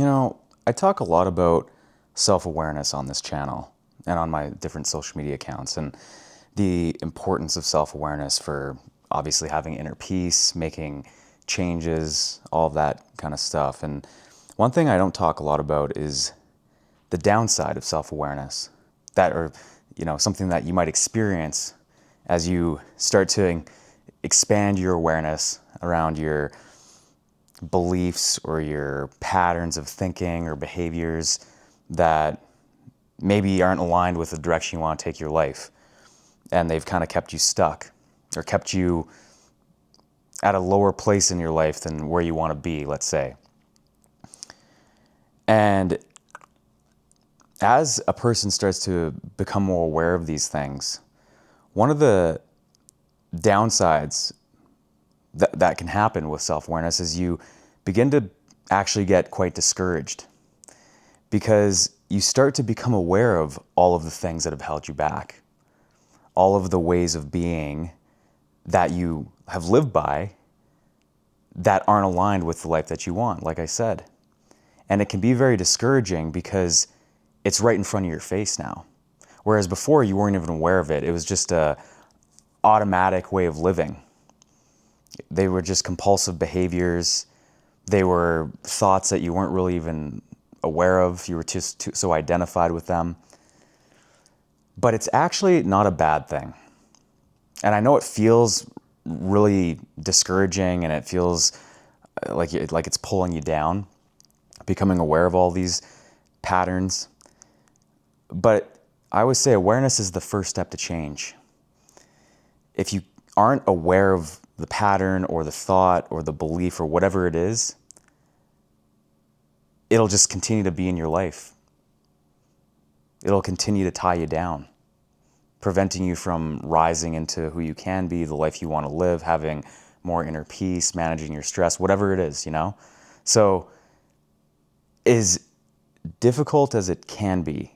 I talk a lot about self-awareness on this channel and on my different social media accounts, and the importance of self-awareness for obviously having inner peace, making changes, all of that kind of stuff. And one thing I don't talk a lot about is the downside of self-awareness, that or something that you might experience as you start to expand your awareness around your beliefs or your patterns of thinking or behaviors that maybe aren't aligned with the direction you want to take your life, and they've kind of kept you stuck or kept you at a lower place in your life than where you want to be, let's say. And as a person starts to become more aware of these things, one of the downsides that can happen with self-awareness is you begin to actually get quite discouraged, because you start to become aware of all of the things that have held you back, all of the ways of being that you have lived by that aren't aligned with the life that you want, like I said. And it can be very discouraging because it's right in front of your face now. Whereas before you weren't even aware of it. It was just a automatic way of living. They were just compulsive behaviors. They were thoughts that you weren't really even aware of. You were just so identified with them. But it's actually not a bad thing. And I know it feels really discouraging, and it feels like it's pulling you down, becoming aware of all these patterns. But I always say awareness is the first step to change. If you aren't aware of the pattern or the thought or the belief or whatever it is, it'll just continue to be in your life. It'll continue to tie you down, preventing you from rising into who you can be, the life you want to live, having more inner peace, managing your stress, whatever it is, So as difficult as it can be,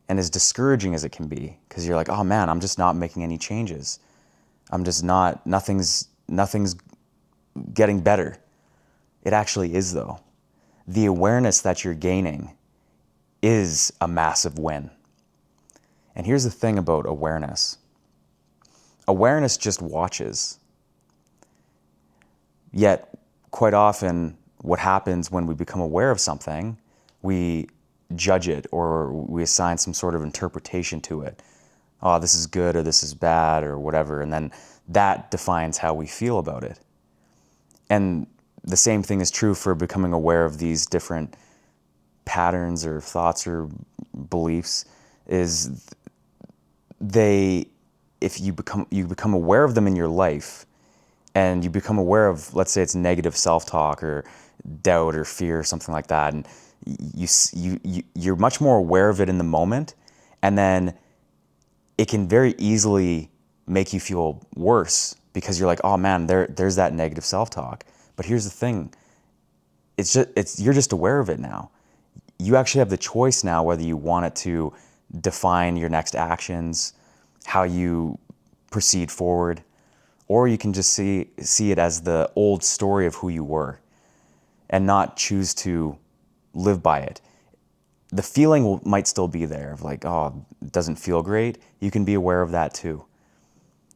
and as discouraging as it can be, because you're like, oh man, I'm just not making any changes. I'm just not, nothing's getting better. It actually is, though. The awareness that you're gaining is a massive win. And here's the thing about awareness. Awareness just watches. Yet, quite often, what happens when we become aware of something, we judge it or we assign some sort of interpretation to it. Oh, this is good or this is bad or whatever. And then that defines how we feel about it. And the same thing is true for becoming aware of these different patterns or thoughts or beliefs, is if you become aware of them in your life, and you become aware of, let's say it's negative self-talk or doubt or fear or something like that, and you're much more aware of it in the moment, and then it can very easily make you feel worse because you're like, oh man, there's that negative self-talk. But here's the thing, you're just aware of it now. You actually have the choice now whether you want it to define your next actions, how you proceed forward, or you can just see it as the old story of who you were and not choose to live by it. The feeling might still be there of like, oh, it doesn't feel great. You can be aware of that too.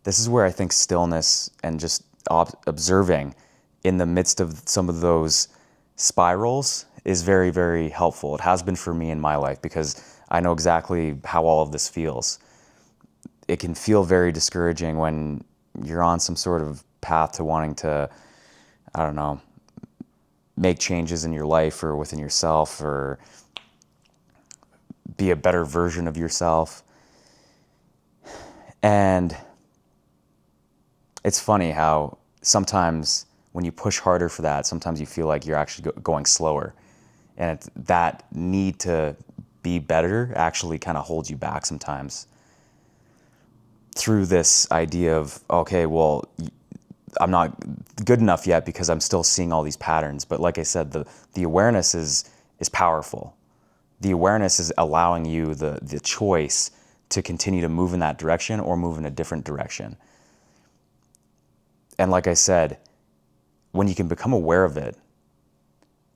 This is where I think stillness and just observing in the midst of some of those spirals is very, very helpful. It has been for me in my life because I know exactly how all of this feels. It can feel very discouraging when you're on some sort of path to wanting to, I don't know, make changes in your life or within yourself or be a better version of yourself. And it's funny how sometimes when you push harder for that, sometimes you feel like you're actually going slower. And that need to be better actually kind of holds you back sometimes through this idea of, okay, well, I'm not good enough yet because I'm still seeing all these patterns. But like I said, the awareness is powerful. The awareness is allowing you the choice to continue to move in that direction or move in a different direction. And like I said, when you can become aware of it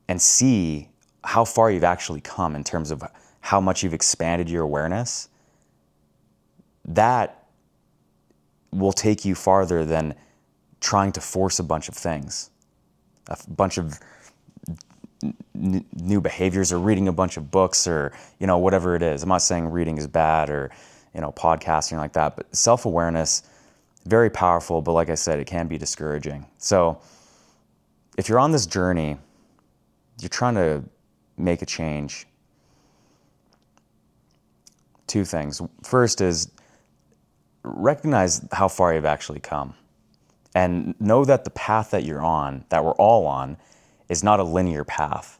and see how far you've actually come in terms of how much you've expanded your awareness, that will take you farther than trying to force a bunch of things, a bunch of new behaviors, or reading a bunch of books, or, whatever it is. I'm not saying reading is bad, or, podcasting like that, but self-awareness, very powerful, but like I said, it can be discouraging. So if you're on this journey, you're trying to make a change, two things. First is recognize how far you've actually come, and know that the path that you're on, that we're all on, is not a linear path.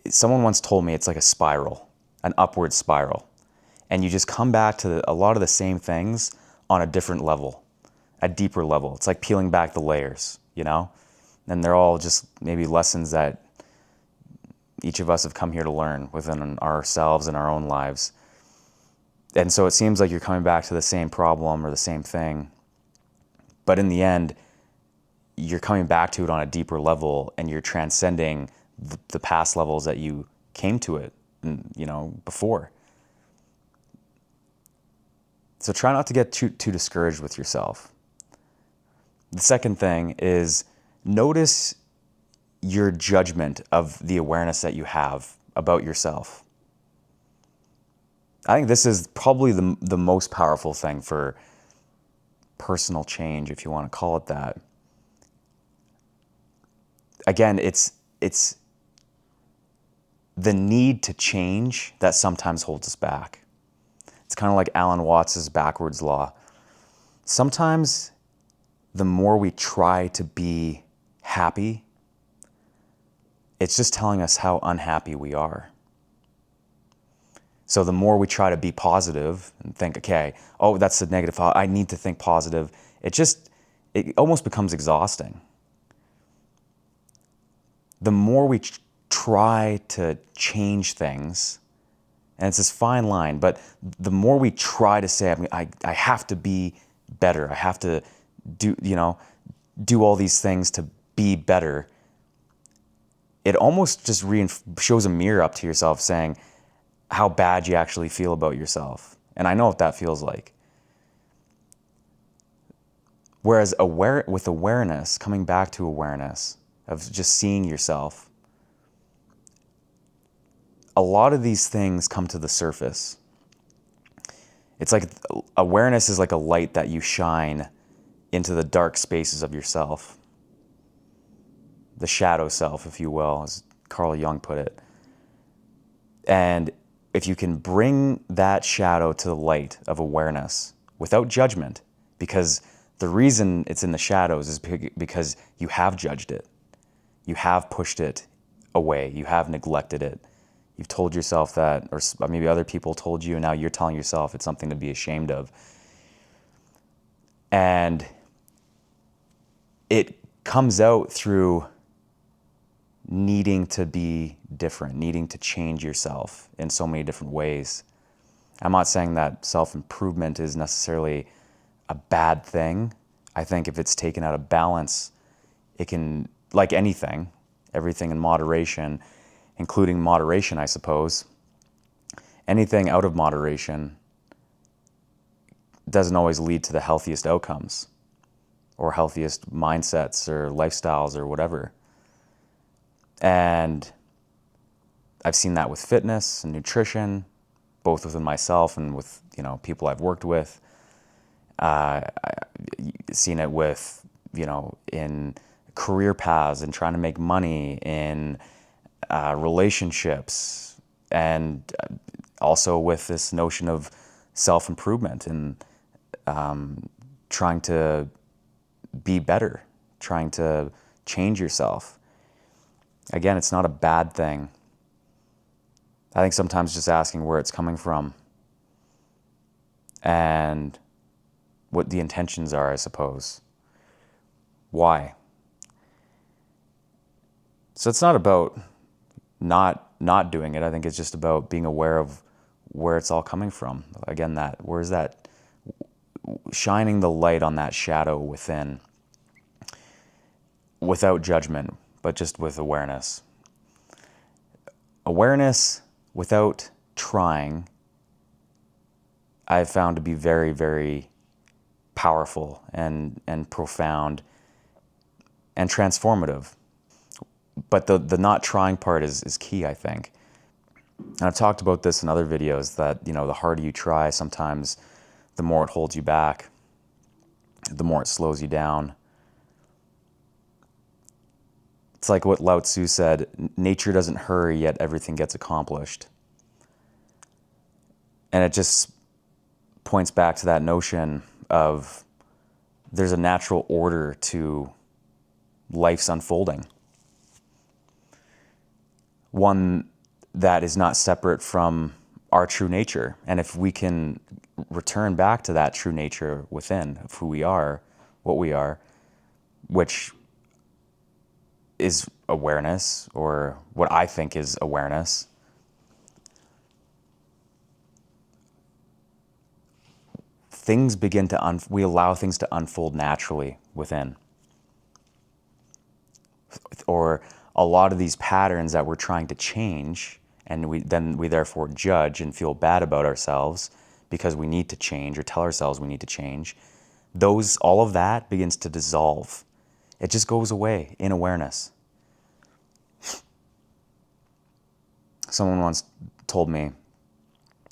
Someone once told me it's like a spiral, an upward spiral. And you just come back to a lot of the same things on a different level, a deeper level. It's like peeling back the layers, And they're all just maybe lessons that each of us have come here to learn within ourselves and our own lives. And so it seems like you're coming back to the same problem or the same thing. But in the end, you're coming back to it on a deeper level, and you're transcending the past levels that you came to it, before. So try not to get too discouraged with yourself. The second thing is notice your judgment of the awareness that you have about yourself. I think this is probably the most powerful thing for personal change, if you want to call it that. Again, it's the need to change that sometimes holds us back. It's kind of like Alan Watts' backwards law. Sometimes the more we try to be happy, it's just telling us how unhappy we are. So the more we try to be positive and think, okay, oh, that's the negative thought, I need to think positive, it almost becomes exhausting. The more we try to change things, and it's this fine line, but the more we try to say, I have to be better, I have to do all these things to be better, it almost just shows a mirror up to yourself saying how bad you actually feel about yourself. And I know what that feels like. Whereas with awareness, coming back to awareness of just seeing yourself, a lot of these things come to the surface. It's like awareness is like a light that you shine into the dark spaces of yourself. The shadow self, if you will, as Carl Jung put it. And if you can bring that shadow to the light of awareness without judgment, because the reason it's in the shadows is because you have judged it. You have pushed it away. You have neglected it. You've told yourself that, or maybe other people told you, and now you're telling yourself it's something to be ashamed of. And it comes out through needing to be different, needing to change yourself in so many different ways. I'm not saying that self-improvement is necessarily a bad thing. I think if it's taken out of balance, it can, like anything, everything in moderation, including moderation, I suppose, anything out of moderation doesn't always lead to the healthiest outcomes or healthiest mindsets or lifestyles or whatever. And I've seen that with fitness and nutrition, both within myself and with people I've worked with. I've seen it with in career paths and trying to make money, in relationships, and also with this notion of self-improvement and trying to be better, trying to change yourself. Again, it's not a bad thing. I think sometimes just asking where it's coming from and what the intentions are, I suppose. Why? So it's not about not doing it. I think it's just about being aware of where it's all coming from. Again, where's that shining the light on that shadow within, without judgment, but just with awareness. Awareness without trying, I've found to be very, very powerful and profound and transformative. But the not trying part is key, I think. And I've talked about this in other videos that, the harder you try, sometimes the more it holds you back, the more it slows you down. It's like what Lao Tzu said, nature doesn't hurry, yet everything gets accomplished. And it just points back to that notion of there's a natural order to life's unfolding. One that is not separate from our true nature. And if we can return back to that true nature within of who we are, what we are, which is awareness, or what I think is awareness, things begin to, we allow things to unfold naturally within. Or a lot of these patterns that we're trying to change, and we therefore judge and feel bad about ourselves because we need to change, or tell ourselves we need to change, all of that begins to dissolve. It just goes away in awareness. Someone once told me,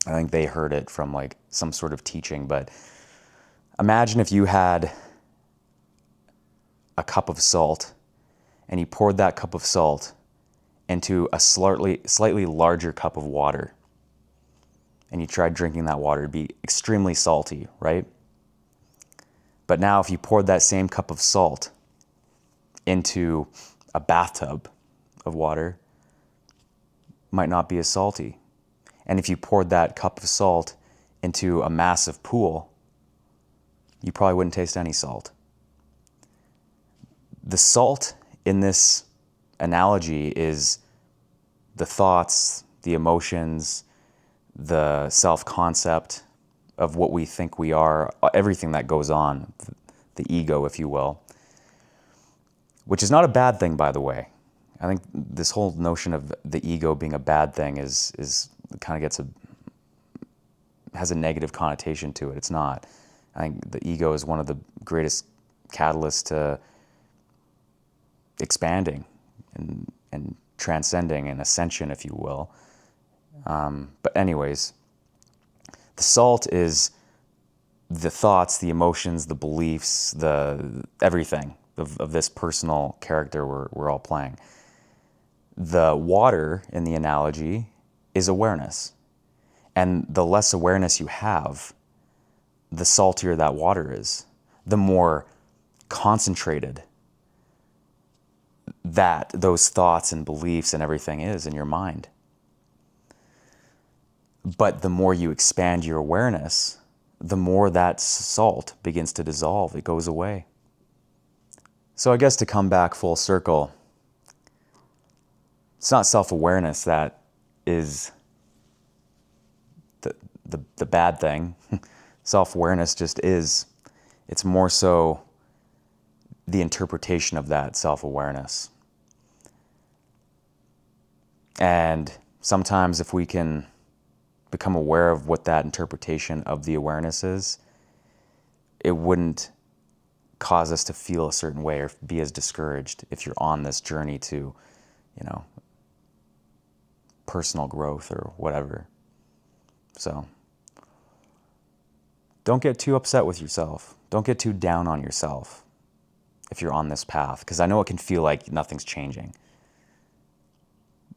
I think they heard it from like some sort of teaching, but imagine if you had a cup of salt and you poured that cup of salt into a slightly larger cup of water, and you tried drinking that water. It'd be extremely salty, right? But now if you poured that same cup of salt into a bathtub of water, it might not be as salty. And if you poured that cup of salt into a massive pool, you probably wouldn't taste any salt. The salt in this analogy is the thoughts, the emotions, the self-concept of what we think we are, everything that goes on, the ego, if you will, which is not a bad thing, by the way. I think this whole notion of the ego being a bad thing is kind of has a negative connotation to it. It's not. I think the ego is one of the greatest catalysts to expanding and transcending and ascension, if you will. But anyways, the salt is the thoughts, the emotions, the beliefs, the everything of this personal character we're all playing. The water in the analogy is awareness. And the less awareness you have, the saltier that water is, the more concentrated that those thoughts and beliefs and everything is in your mind. But the more you expand your awareness, the more that salt begins to dissolve. It goes away. So I guess to come back full circle, it's not self-awareness that is the bad thing. Self-awareness just is. It's more so the interpretation of that self-awareness. And sometimes if we can become aware of what that interpretation of the awareness is, it wouldn't cause us to feel a certain way or be as discouraged if you're on this journey to, personal growth or whatever. So don't get too upset with yourself. Don't get too down on yourself if you're on this path, because I know it can feel like nothing's changing.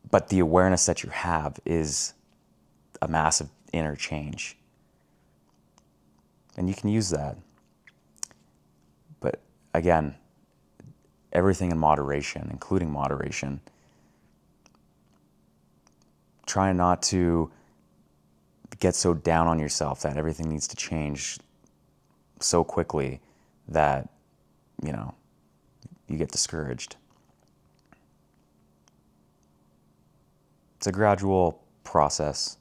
But the awareness that you have is a massive inner change. And you can use that. But again, everything in moderation, including moderation. Try not to get so down on yourself that everything needs to change so quickly that, you get discouraged. It's a gradual process.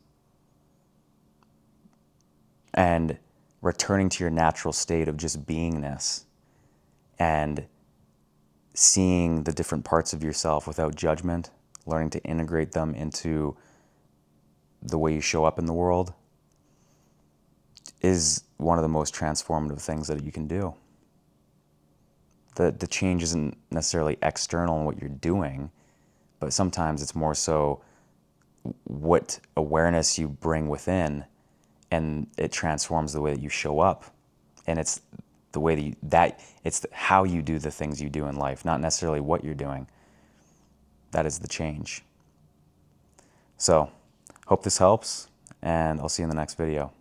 And returning to your natural state of just beingness and seeing the different parts of yourself without judgment, learning to integrate them into the way you show up in the world is one of the most transformative things that you can do. The change isn't necessarily external in what you're doing, but sometimes it's more so what awareness you bring within, and it transforms the way that you show up. And it's the way it's how you do the things you do in life, not necessarily what you're doing. That is the change. So, hope this helps, and I'll see you in the next video.